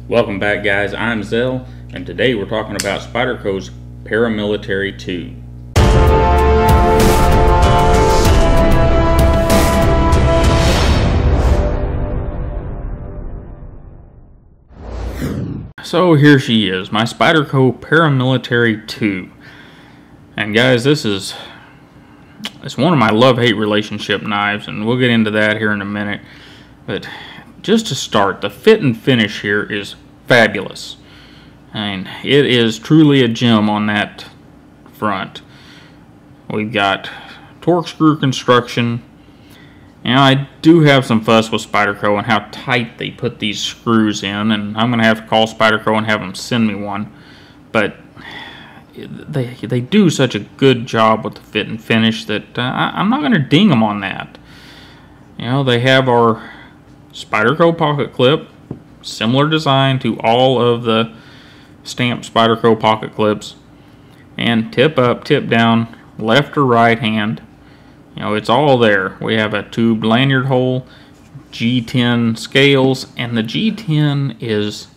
Welcome back, guys. I'm Zell, and today we're talking about Spyderco's Para Military 2. So here she is, my Spyderco Para Military 2. And guys, it's one of my love-hate relationship knives, and we'll get into that here in a minute. But just to start, the fit and finish here is fabulous. I mean, it is truly a gem on that front. We've got torque screw construction. Now, I do have some fuss with Spyderco and how tight they put these screws in, and I'm going to have to call Spyderco and have them send me one. But they do such a good job with the fit and finish that I'm not going to ding them on that. You know, they have our Spyderco pocket clip, similar design to all of the stamped Spyderco pocket clips, and tip up, tip down, left or right hand. You know, it's all there. We have a tubed lanyard hole, G10 scales, and the G10 is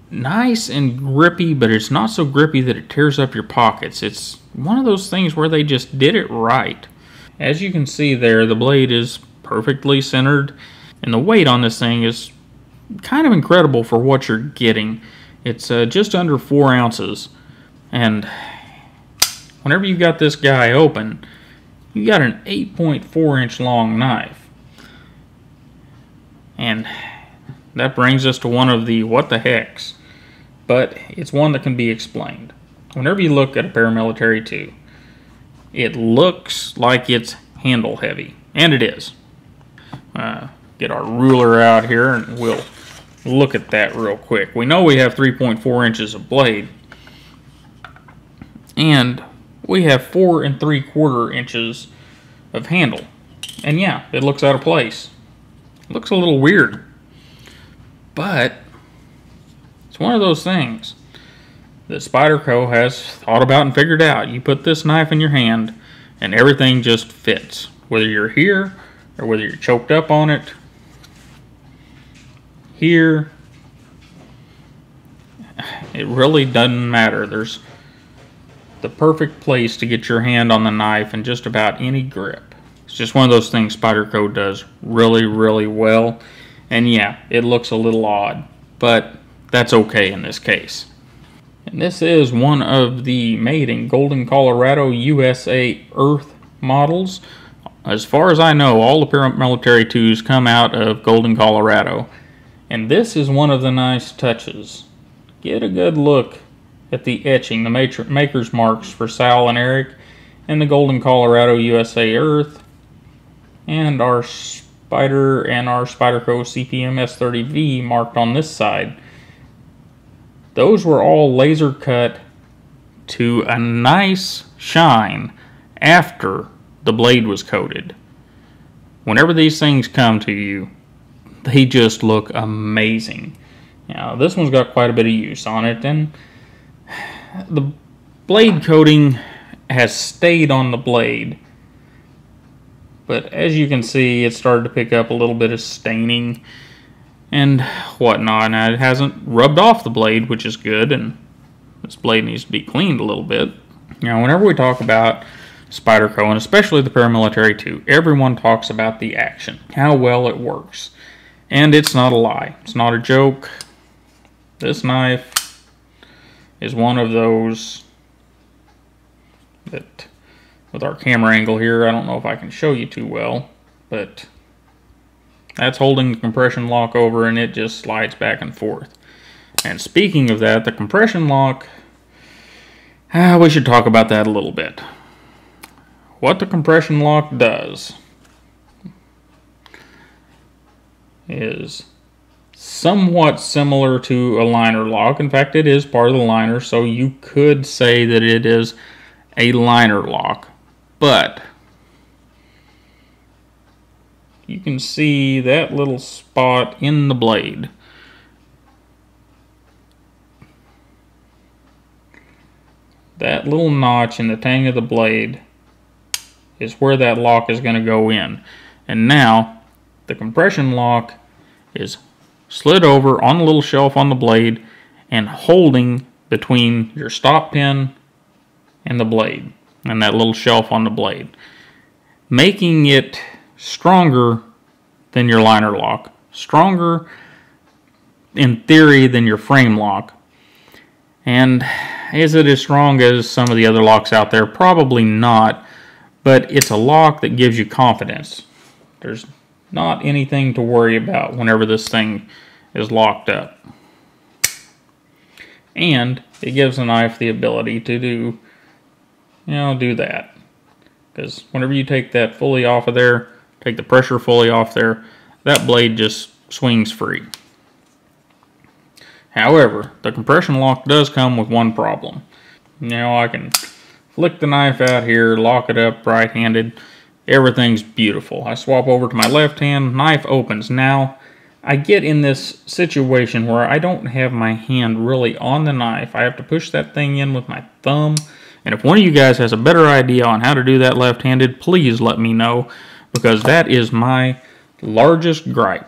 nice and grippy, but it's not so grippy that it tears up your pockets. It's one of those things where they just did it right. As you can see there, the blade is perfectly centered, and the weight on this thing is kind of incredible for what you're getting. It's just under 4 ounces, and whenever you got this guy open, you got an 8.4 inch long knife. And that brings us to one of the what the hecks, but it's one that can be explained. Whenever you look at a Para Military 2, it looks like it's handle heavy, and it is. Get our ruler out here and we'll look at that real quick. We know we have 3.4 inches of blade, and we have 4 3/4 inches of handle. And yeah, it looks out of place. It looks a little weird, but it's one of those things that Spyderco has thought about and figured out. You put this knife in your hand and everything just fits, whether you're here or whether you're choked up on it. Here, it really doesn't matter. There's the perfect place to get your hand on the knife and just about any grip. It's just one of those things Spyderco does really, really well. And yeah, it looks a little odd, but that's okay in this case. And this is one of the made in Golden, Colorado, USA Earth models. As far as I know, all the Para Military 2s come out of Golden, Colorado. And this is one of the nice touches. Get a good look at the etching, the maker's marks for Sal and Eric, and the Golden, Colorado, USA Earth, and our Spyder and our Spyderco CPM S30V marked on this side. Those were all laser cut to a nice shine after the blade was coated. Whenever these things come to you, they just look amazing. Now, this one's got quite a bit of use on it, and the blade coating has stayed on the blade, but as you can see, it started to pick up a little bit of staining and whatnot. Now, it hasn't rubbed off the blade, which is good, and this blade needs to be cleaned a little bit. Now, whenever we talk about Spyderco, and especially the Para Military 2, everyone talks about the action, how well it works. And it's not a lie. It's not a joke. This knife is one of those that, with our camera angle here, I don't know if I can show you too well, but that's holding the compression lock over and it just slides back and forth. And speaking of that, the compression lock, we should talk about that a little bit. What the compression lock does is somewhat similar to a liner lock. In fact, it is part of the liner, so you could say that it is a liner lock. But you can see that little spot in the blade. That little notch in the tang of the blade is where that lock is going to go in. And now the compression lock is slid over on the little shelf on the blade and holding between your stop pin and the blade, and that little shelf on the blade, making it stronger than your liner lock, stronger in theory than your frame lock. And is it as strong as some of the other locks out there? Probably not, but it's a lock that gives you confidence. There's not anything to worry about whenever this thing is locked up. And it gives the knife the ability to do that. Because whenever you take that fully off of there, take the pressure fully off there, that blade just swings free. However, the compression lock does come with one problem. I can flick the knife out here, lock it up right-handed, everything's beautiful. I swap over to my left hand, knife opens. Now, I get in this situation where I don't have my hand really on the knife. I have to push that thing in with my thumb. And if one of you guys has a better idea on how to do that left-handed, please let me know, because that is my largest gripe.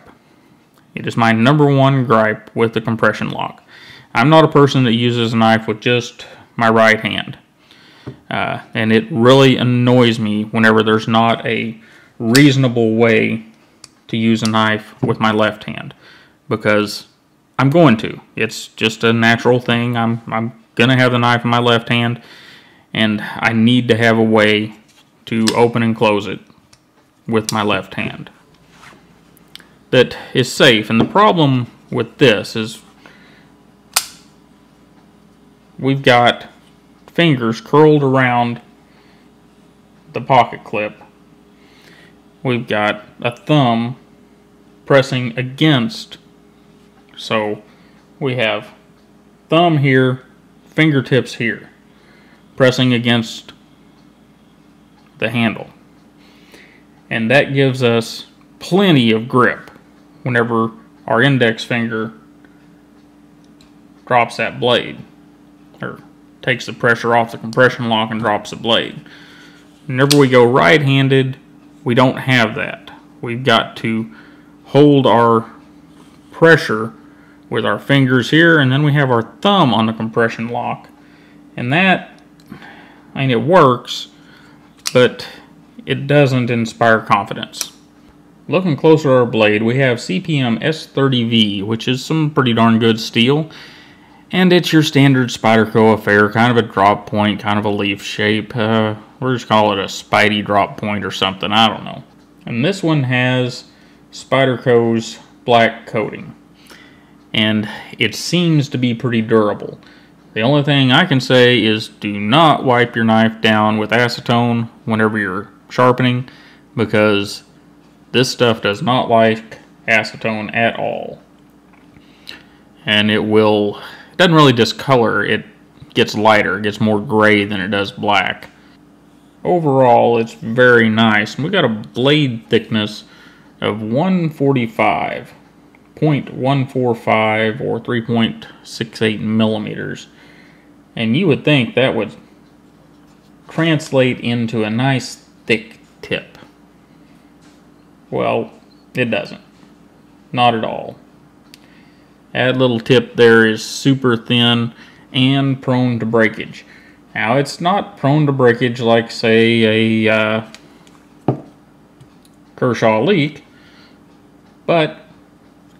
It is my #1 gripe with the compression lock. I'm not a person that uses a knife with just my right hand. And it really annoys me whenever there's not a reasonable way to use a knife with my left hand, because I'm going to. It's just a natural thing. I'm going to have the knife in my left hand, and I need to have a way to open and close it with my left hand that is safe. And the problem with this is we've got fingers curled around the pocket clip. We've got a thumb pressing against, so we have thumb here, fingertips here, pressing against the handle. And that gives us plenty of grip whenever our index finger drops that blade, or takes the pressure off the compression lock and drops the blade. Whenever we go right-handed, we don't have that. We've got to hold our pressure with our fingers here, and then we have our thumb on the compression lock. And that, it works, but it doesn't inspire confidence. Looking closer at our blade, we have CPM S30V, which is some pretty darn good steel. And it's your standard Spyderco affair, kind of a drop point, kind of a leaf shape. We'll just call it a Spidey drop point or something, I don't know. And this one has Spyderco's black coating. And it seems to be pretty durable. The only thing I can say is do not wipe your knife down with acetone whenever you're sharpening, because this stuff does not like acetone at all. And it doesn't really discolor, it gets lighter, it gets more gray than it does black. Overall, it's very nice. We got a blade thickness of 145.145 or 3.68 millimeters. And you would think that would translate into a nice thick tip. Well, it doesn't. Not at all. That little tip there is super thin and prone to breakage. Now, it's not prone to breakage like, say, a Kershaw leak, but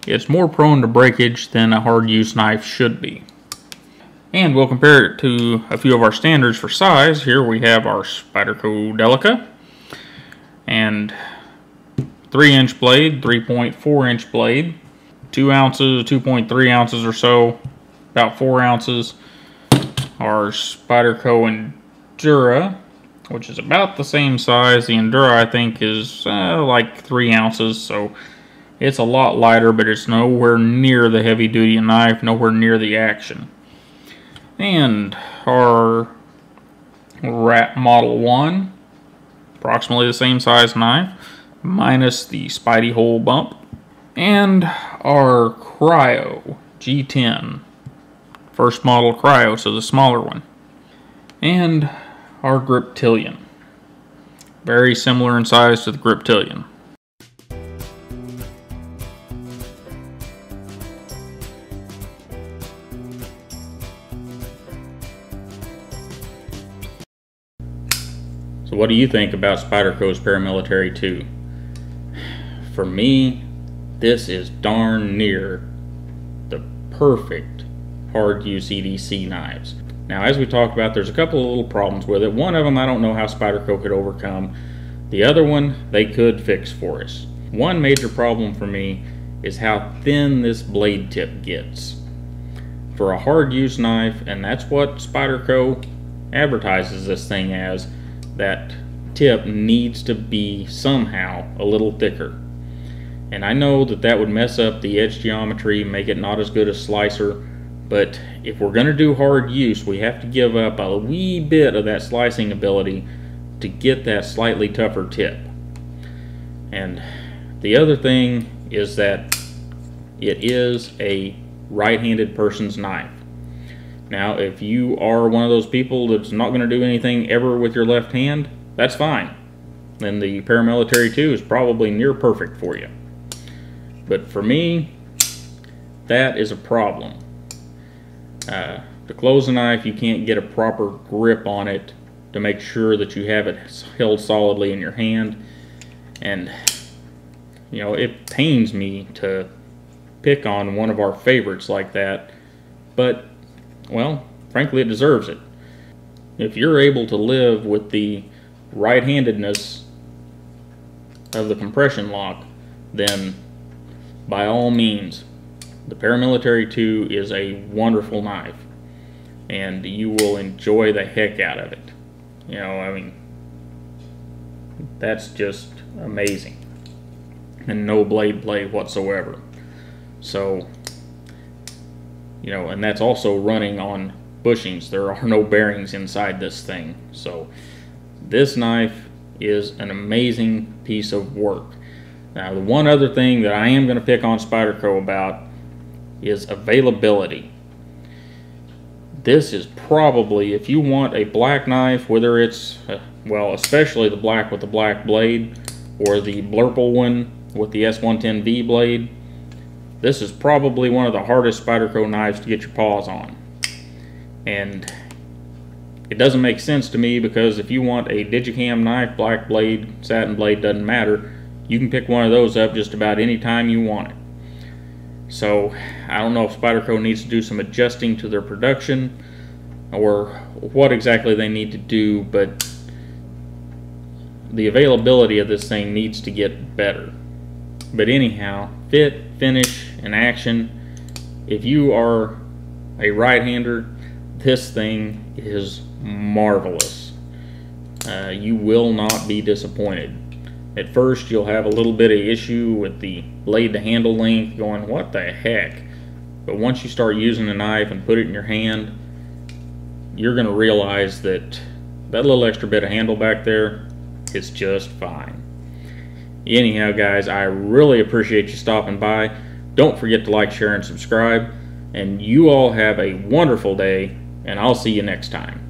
it's more prone to breakage than a hard-use knife should be. And we'll compare it to a few of our standards for size. Here we have our Spyderco Delica, and 3-inch blade, 3.4-inch blade, 2 ounces, 2.3 ounces or so, about 4 ounces. Our Spyderco Endura, which is about the same size. The Endura, I think, is like 3 ounces, so it's a lot lighter, but it's nowhere near the heavy-duty knife, nowhere near the action. And our Rat Model 1, approximately the same size knife, minus the Spidey hole bump. And our Cryo G10, first model Cryo, so the smaller one. And our Griptilian, very similar in size to the Griptilian. So what do you think about Spyderco's Paramilitary 2? For me, this is darn near the perfect hard use EDC knives. Now, as we talked about, there's a couple of little problems with it. One of them I don't know how Spyderco could overcome. The other one they could fix for us. One major problem for me is how thin this blade tip gets. For a hard use knife, and that's what Spyderco advertises this thing as, that tip needs to be somehow a little thicker. And I know that that would mess up the edge geometry, make it not as good a slicer, but if we're going to do hard use, we have to give up a wee bit of that slicing ability to get that slightly tougher tip. And the other thing is that it is a right-handed person's knife. Now, if you are one of those people that's not going to do anything ever with your left hand, that's fine. Then the Paramilitary 2 is probably near perfect for you. But for me, that is a problem. To close a knife, you can't get a proper grip on it to make sure that you have it held solidly in your hand. And, you know, it pains me to pick on one of our favorites like that, but, well, frankly, it deserves it. If you're able to live with the right-handedness of the compression lock, then by all means, the Paramilitary 2 is a wonderful knife, and you will enjoy the heck out of it. You know, I mean, that's just amazing. And no blade play whatsoever. So, you know, and that's also running on bushings. There are no bearings inside this thing. So, this knife is an amazing piece of work. Now, the one other thing that I am going to pick on Spyderco about is availability. This is probably, if you want a black knife, whether it's, well, especially the black with the black blade, or the blurple one with the S110V blade, this is probably one of the hardest Spyderco knives to get your paws on. And it doesn't make sense to me, because if you want a Digicam knife, black blade, satin blade, doesn't matter, you can pick one of those up just about any time you want it. So I don't know if Spyderco needs to do some adjusting to their production or what exactly they need to do, but the availability of this thing needs to get better. But anyhow, fit, finish, and action, if you are a right-hander, this thing is marvelous. You will not be disappointed. At first, you'll have a little bit of issue with the blade to handle length, going, what the heck? But once you start using the knife and put it in your hand, you're going to realize that that little extra bit of handle back there is just fine. Anyhow, guys, I really appreciate you stopping by. Don't forget to like, share, and subscribe. And you all have a wonderful day, and I'll see you next time.